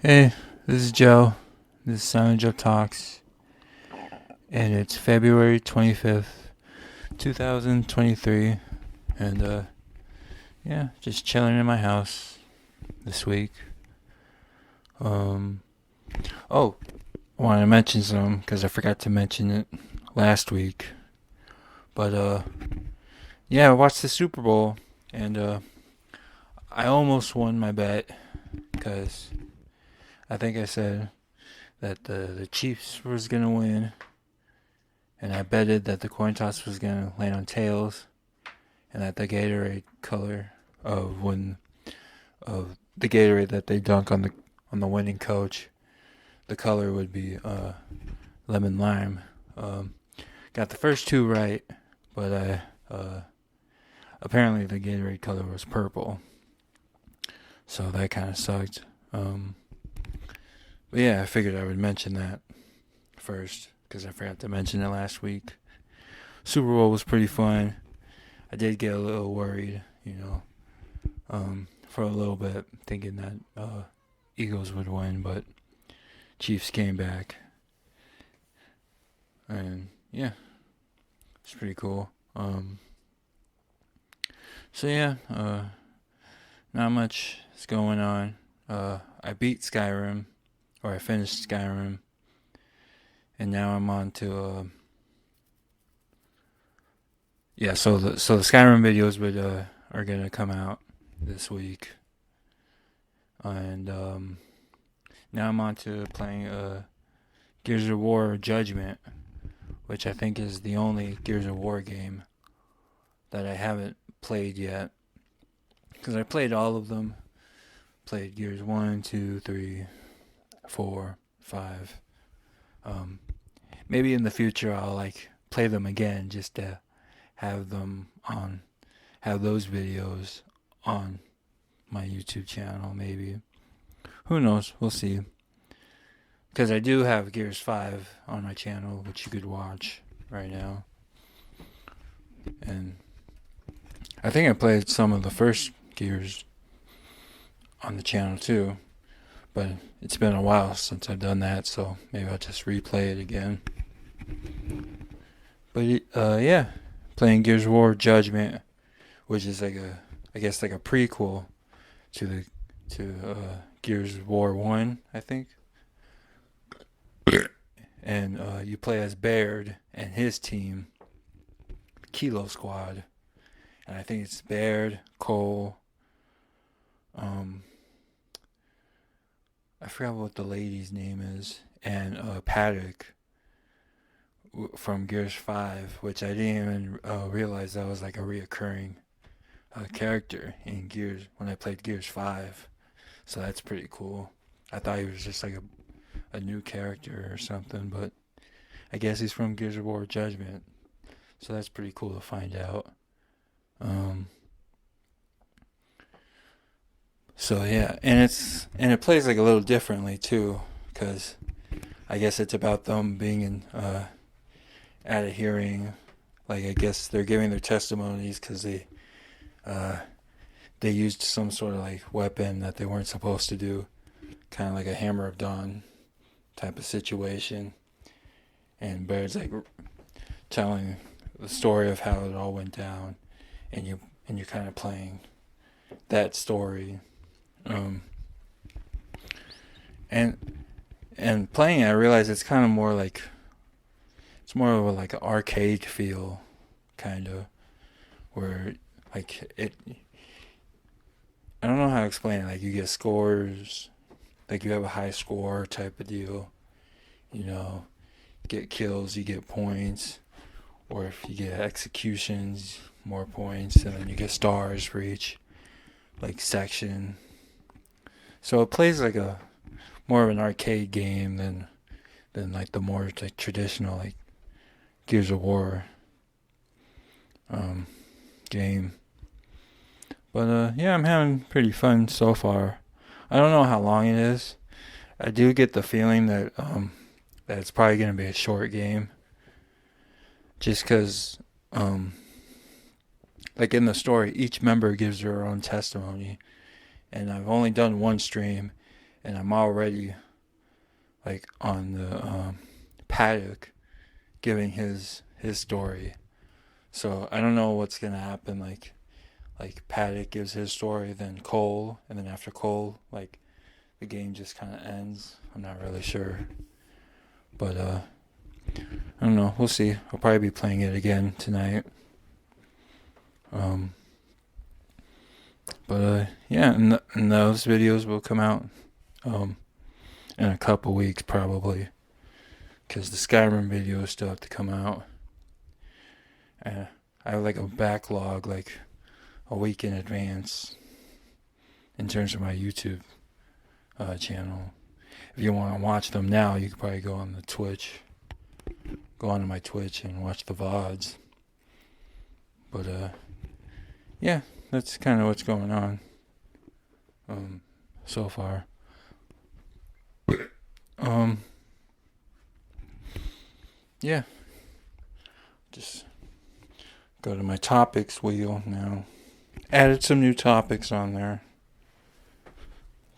Hey, this is Joe. This is Silent Joe Talks, and it's February 25th, 2023, and yeah, just chilling in my house this week. Um, oh, I wanted to mention some because I forgot to mention it last week, but yeah, I watched the Super Bowl, and I almost won my bet because I think I said that the Chiefs was gonna win, and I betted that the coin toss was gonna land on tails, and that the Gatorade color of the Gatorade that they dunk on the winning coach, the color would be lemon lime. Um, Got the first two right, but I apparently the Gatorade color was purple, so that kind of sucked. But yeah, I figured I would mention that first because I forgot to mention it last week. Super Bowl was pretty fun. I did get a little worried, for a little bit, thinking that Eagles would win, but Chiefs came back, and yeah, it's pretty cool. So yeah, not much is going on. I beat Skyrim, or I finished Skyrim, and now I'm on to yeah. So the Skyrim videos are gonna come out this week, and now I'm on to playing Gears of War Judgment, which I think is the only Gears of War game that I haven't played yet. Because I played all of them. Played Gears 1, 2, 3, 4, 5. Maybe in the future I'll play them again just to have them on, have those videos on my YouTube channel, maybe. Who knows? We'll see. Because I do have Gears 5 on my channel, which you could watch right now. And I think I played some of the first Gears on the channel too. But it's been a while since I've done that, so maybe I'll just replay it again. But yeah, playing Gears of War Judgment, which is I guess like a prequel to Gears of War 1, I think. And you play as Baird and his team, Kilo Squad. And I think it's Baird, Cole, I forgot what the lady's name is, and Paddock from Gears 5, which I didn't even realize that was like a reoccurring character in Gears when I played Gears 5. So that's pretty cool. I thought he was just like a new character or something, but I guess he's from Gears of War Judgment. So that's pretty cool to find out. So yeah, and it plays like a little differently too, because I guess it's about them being in at a hearing. Like I guess they're giving their testimonies because they used some sort of like weapon that they weren't supposed to do, kind of like a Hammer of Dawn type of situation. And Baird's like telling the story of how it all went down, and you're kind of playing that story. And playing it, I realize it's kind of more like it's more of a like an arcade feel, kind of, where like it. I don't know how to explain it. Like you get scores, like you have a high score type of deal. You know, get kills, you get points, or if you get executions, more points, and then you get stars for each like section. So it plays like a more of an arcade game than like the more like traditional like Gears of War game. But yeah, I'm having pretty fun so far. I don't know how long it is. I do get the feeling that it's probably gonna be a short game, just because like in the story, each member gives their own testimony, and I've only done one stream, and I'm already like on the paddock giving his story. So I don't know what's gonna happen. Like Paddock gives his story, then Cole, and then after Cole, like the game just kind of ends. I'm not really sure, but I don't know. We'll see. I'll probably be playing it again tonight. But yeah, and those videos will come out in a couple weeks probably, because the Skyrim videos still have to come out. I have like a backlog, like a week in advance, in terms of my YouTube channel. If you want to watch them now, you could probably go on the Twitch, go onto my Twitch and watch the VODs. But yeah, that's kind of what's going on so far. Yeah, just go to my topics wheel now. Added some new topics on there,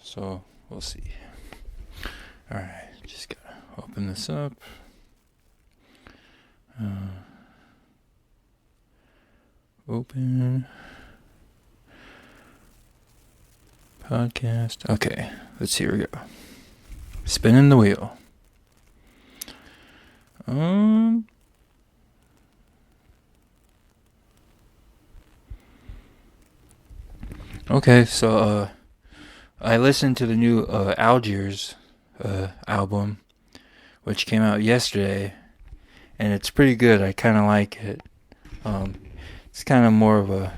so we'll see. Alright, just gotta open this up. Open podcast. Okay, let's see. Here we go. Spinning the wheel. Okay, so I listened to the new Algiers album, which came out yesterday, and it's pretty good. I kind of like it. It's kind of more of a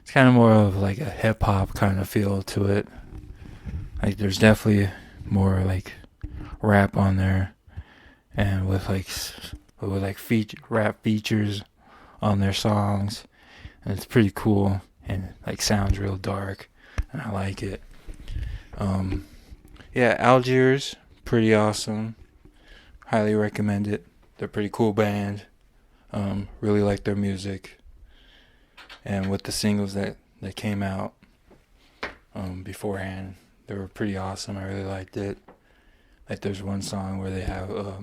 it's kind of more of like a hip hop kind of feel to it. Like there's definitely more like rap on there, and with like rap features on their songs, and it's pretty cool and like sounds real dark, and I like it. Yeah, Algiers, pretty awesome. Highly recommend it. They're a pretty cool band. Really like their music, and with the singles that came out beforehand, they were pretty awesome. I really liked it. Like there's one song where they have I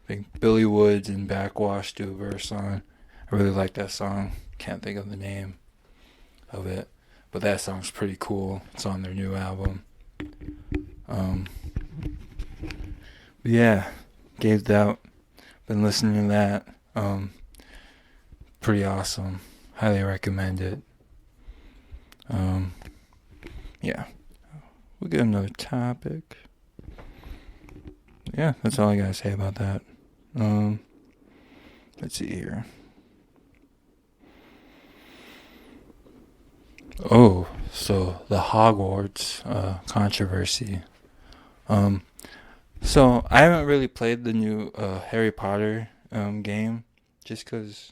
think Billy Woods and Backwash do a verse on. I really like that song. Can't think of the name of it, but that song's pretty cool. It's on their new album. Yeah, Gaved Out. Been listening to that. Pretty awesome. Highly recommend it. Yeah. We'll get another topic. Yeah, that's all I gotta say about that. Let's see here. Oh, so the Hogwarts controversy. So I haven't really played the new Harry Potter game, just because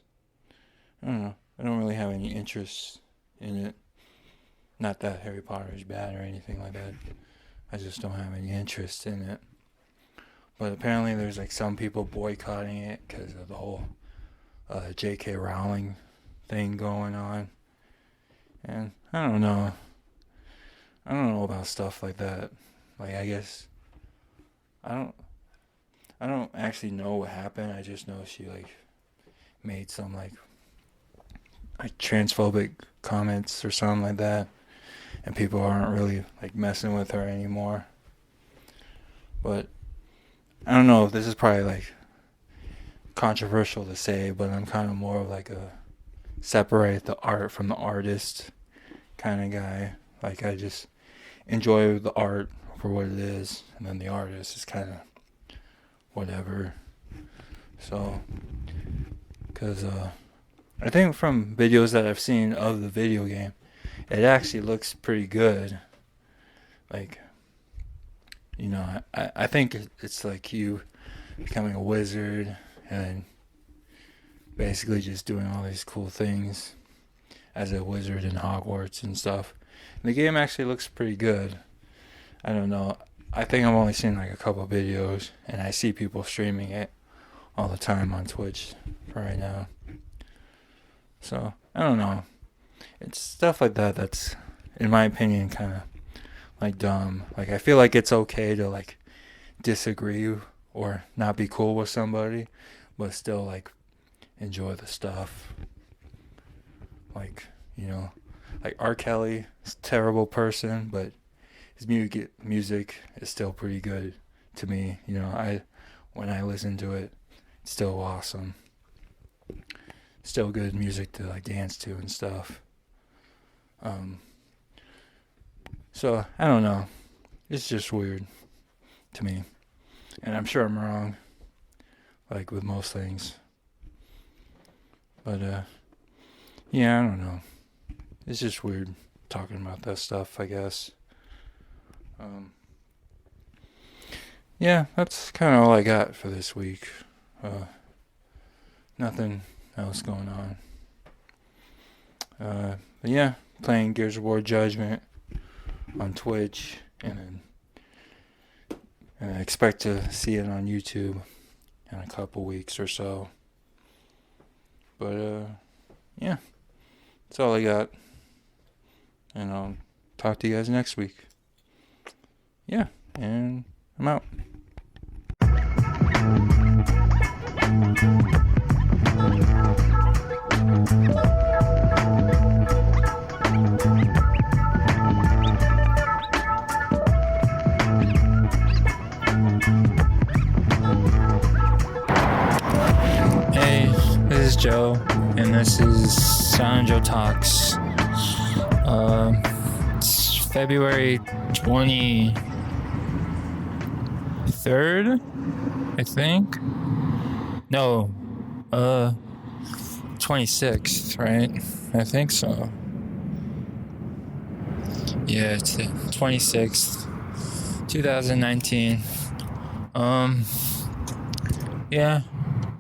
I don't know. I don't really have any interest in it. Not that Harry Potter is bad or anything like that. I just don't have any interest in it. But apparently there's like some people boycotting it because of the whole J.K. Rowling thing going on. And I don't know. I don't know about stuff like that. Like I guess I don't actually know what happened. I just know she like made some like transphobic comments or something like that, and people aren't really like messing with her anymore. But I don't know if this is probably like controversial to say, but I'm kind of more of like a separate the art from the artist kind of guy. Like I just enjoy the art for what it is, and then the artist is kind of whatever. So, because I think from videos that I've seen of the video game, it actually looks pretty good. Like, you know, I think it's like you becoming a wizard and basically just doing all these cool things as a wizard in Hogwarts and stuff. And the game actually looks pretty good. I don't know. I think I've only seen like a couple videos, and I see people streaming it all the time on Twitch for right now. So I don't know. It's stuff like that in my opinion, kind of like dumb. Like I feel like it's okay to like disagree or not be cool with somebody, but still like enjoy the stuff. Like, you know, like R. Kelly is a terrible person, but his music is still pretty good to me. You know, when I listen to it, it's still awesome. Still good music to like dance to and stuff. So I don't know. It's just weird to me, and I'm sure I'm wrong, like with most things. But yeah, I don't know. It's just weird talking about that stuff, I guess. Yeah, that's kind of all I got for this week. Nothing else going on. But yeah, playing Gears of War Judgment on Twitch, and I expect to see it on YouTube in a couple weeks or so. But yeah, that's all I got. And I'll talk to you guys next week. Yeah, and I'm out. Hey, this is Joe, and this is Sound Joe Talks. It's February 23rd, I think. No, 26th, right? I think so. Yeah, it's the 26th, 2019. Yeah,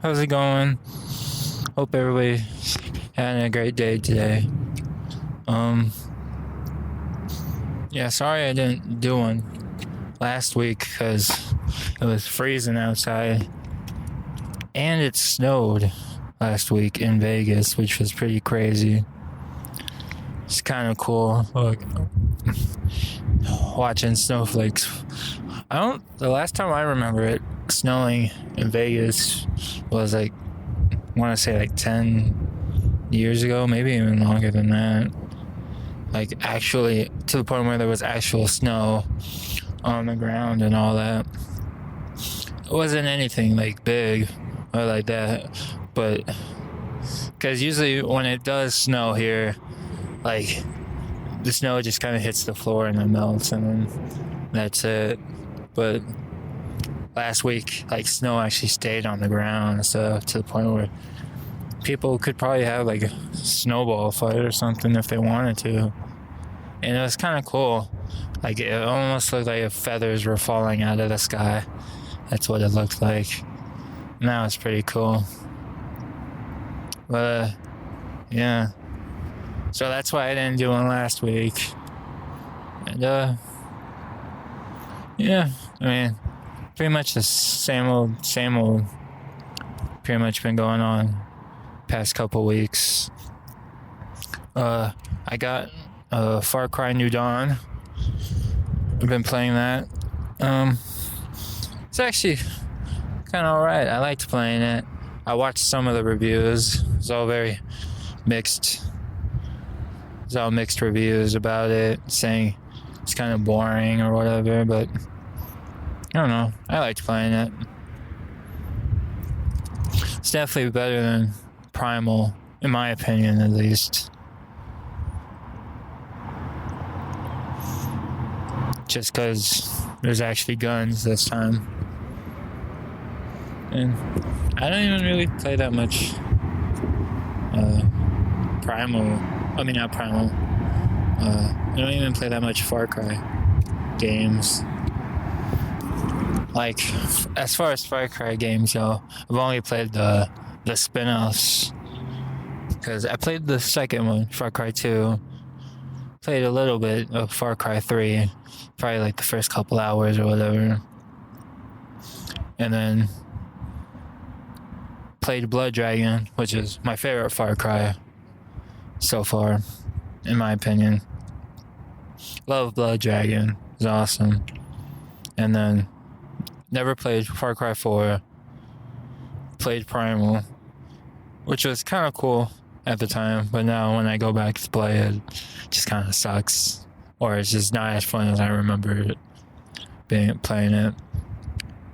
how's it going? Hope everybody having a great day today. Yeah, sorry I didn't do one last week because it was freezing outside, and it snowed last week in Vegas, which was pretty crazy. It's kind of cool, like watching snowflakes. The last time I remember it snowing in Vegas was like, I want to say like 10 years ago, maybe even longer than that. Like actually to the point where there was actual snow on the ground and all that. It wasn't anything like big or like that, but because usually when it does snow here, like the snow just kind of hits the floor and then melts, and then that's it. But last week, like snow actually stayed on the ground and stuff, to the point where people could probably have like a snowball fight or something if they wanted to. And it was kind of cool. Like it almost looked like if feathers were falling out of the sky. That's what it looked like. And that was pretty cool. But yeah. So that's why I didn't do one last week. And yeah, I mean, pretty much the same old pretty much been going on past couple weeks. I got Far Cry New Dawn. I've been playing that. It's actually kind of alright. I liked playing it. I watched some of the reviews. It's all very mixed. There's all mixed reviews about it, saying it's kind of boring or whatever, but I don't know. I liked playing it. It's definitely better than Primal, in my opinion, at least. Just because there's actually guns this time. And I don't even really play that much Primal. I mean, not Primal. I don't even play that much Far Cry games. Like, as far as Far Cry games go, I've only played the spin-offs. Because I played the second one, Far Cry 2. Played a little bit of Far Cry 3. Probably like the first couple hours or whatever. And then played Blood Dragon, which is my favorite Far Cry so far, in my opinion. Love Blood Dragon. It's awesome. And then never played Far Cry 4. Played Primal, which was kind of cool at the time, but now when I go back to play it, it just kind of sucks, or it's just not as fun as I remember it playing it.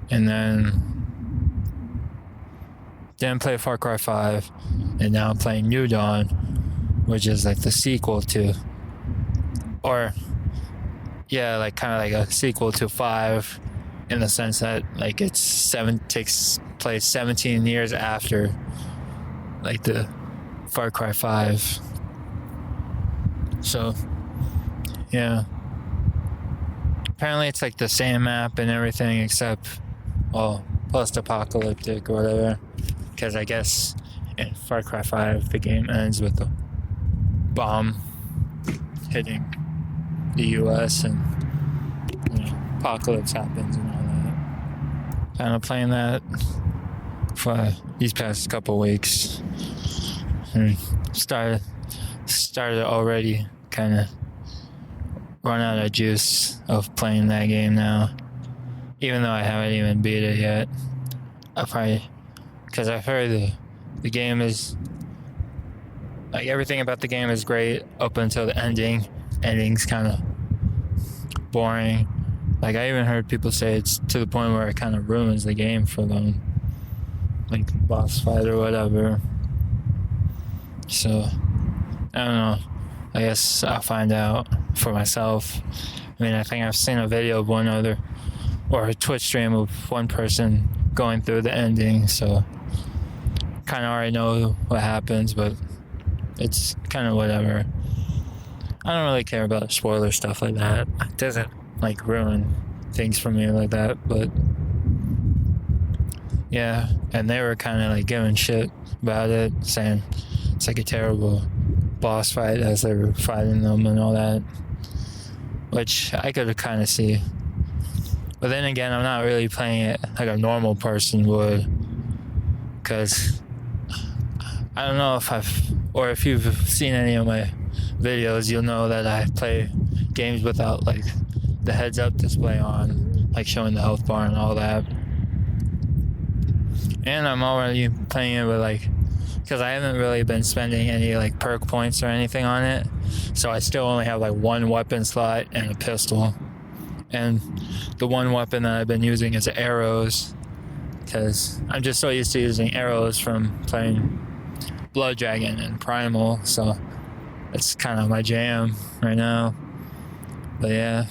And then didn't play Far Cry 5, and now I'm playing New Dawn, which is like the sequel to, or yeah, like kind of like a sequel to 5, in the sense that like takes place 17 years after like the Far Cry 5. So yeah, apparently it's like the same map and everything except, well, post-apocalyptic or whatever, because I guess in Far Cry 5 the game ends with a bomb hitting the US and, you know, apocalypse happens and all that. Kind of playing that for these past couple weeks, and started already kind of run out of juice of playing that game now, even though I haven't even beat it yet. Because I've heard the game is like, everything about the game is great up until the ending's kind of boring. Like, I even heard people say it's to the point where it kind of ruins the game for them, like boss fight or whatever. So I don't know, I guess I'll find out for myself. I mean, I think I've seen a video of or a Twitch stream of one person going through the ending, so kind of already know what happens, but it's kind of whatever. I don't really care about spoiler stuff like that. It doesn't like ruin things for me like that, but yeah. And they were kind of like giving shit about it, saying it's like a terrible boss fight as they were fighting them and all that, which I could kind of see. But then again, I'm not really playing it like a normal person would, because I don't know if you've seen any of my videos, you'll know that I play games without like the heads-up display on, like showing the health bar and all that. And I'm already playing it with like, because I haven't really been spending any like perk points or anything on it, so I still only have like one weapon slot and a pistol. And the one weapon that I've been using is arrows, because I'm just so used to using arrows from playing Blood Dragon and Primal, so it's kind of my jam right now. But yeah.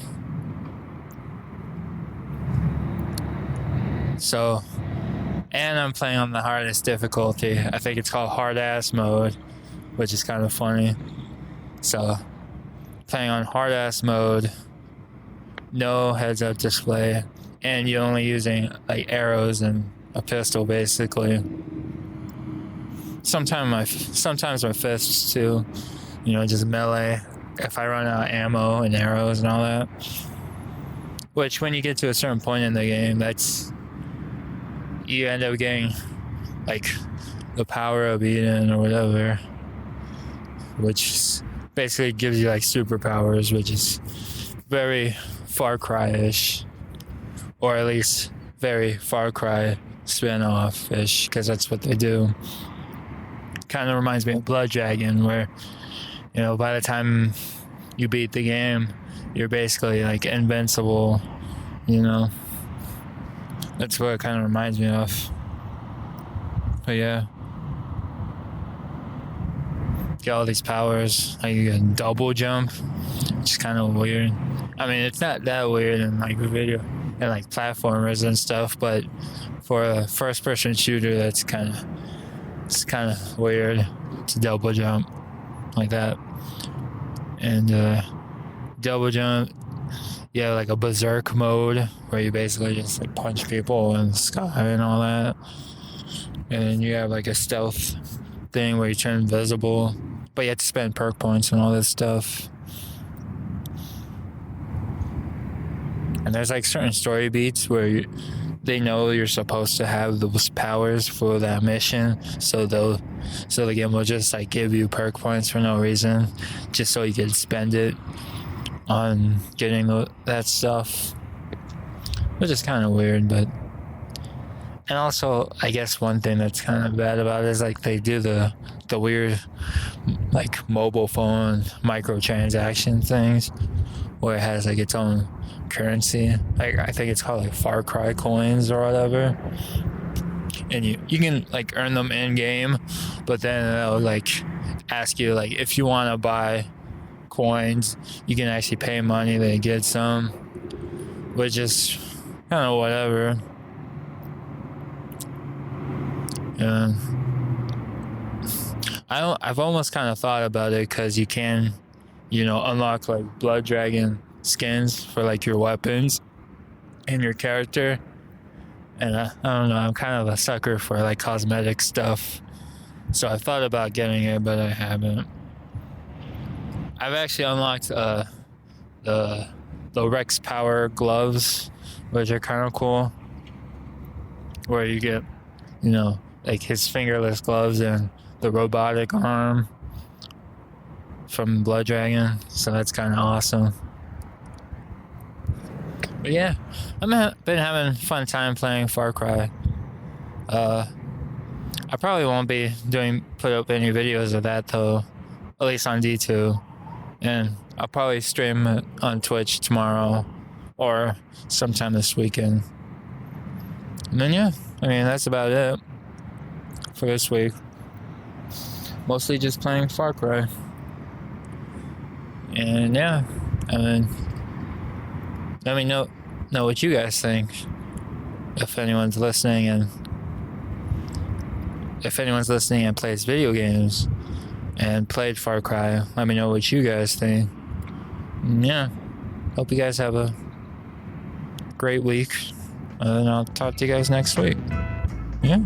So, and I'm playing on the hardest difficulty. I think it's called hard ass mode, which is kind of funny. So, playing on hard ass mode, no heads up display, and you're only using like arrows and a pistol basically. Sometimes my fists too, you know, just melee if I run out of ammo and arrows and all that. Which when you get to a certain point in the game, you end up getting like the power of Eden or whatever, which basically gives you like superpowers, which is very Far Cry-ish, or at least very Far Cry spin-off-ish, because that's what they do. Kind of reminds me of Blood Dragon, where, you know, by the time you beat the game, you're basically like invincible, you know. That's what it kind of reminds me of. But yeah, get all these powers, like you can double jump, which is kind of weird. I mean, it's not that weird in like video and like platformers and stuff, but for a first-person shooter, it's kind of weird to double jump like that. And double jump, you have like a berserk mode where you basically just like punch people in the sky and all that. And then you have like a stealth thing where you turn invisible, but you have to spend perk points and all this stuff. And there's like certain story beats where they know you're supposed to have those powers for that mission, so the game will just like give you perk points for no reason, just so you can spend it. on getting that stuff, which is kind of weird. But and also, I guess one thing that's kind of bad about it is like they do the weird like mobile phone microtransaction things where it has like its own currency. Like I think it's called like Far Cry coins or whatever. And you can like earn them in game, but then they'll like ask you like if you want to buy coins, you can actually pay money to get some, which is kind of whatever. And I've almost kind of thought about it because you can, unlock like blood dragon skins for like your weapons and your character. And I don't know, I'm kind of a sucker for like cosmetic stuff. So I thought about getting it, but I haven't. I've actually unlocked the Rex Power gloves, which are kind of cool. Where you get, like his fingerless gloves and the robotic arm from Blood Dragon. So that's kind of awesome. But yeah, I've been having a fun time playing Far Cry. I probably won't be put up any videos of that though, at least on D2. And I'll probably stream it on Twitch tomorrow or sometime this weekend. And then yeah, that's about it for this week. Mostly just playing Far Cry. And yeah, let me know what you guys think. If anyone's listening and plays video games and played Far Cry, let me know what you guys think. And yeah, hope you guys have a great week. And I'll talk to you guys next week. Yeah.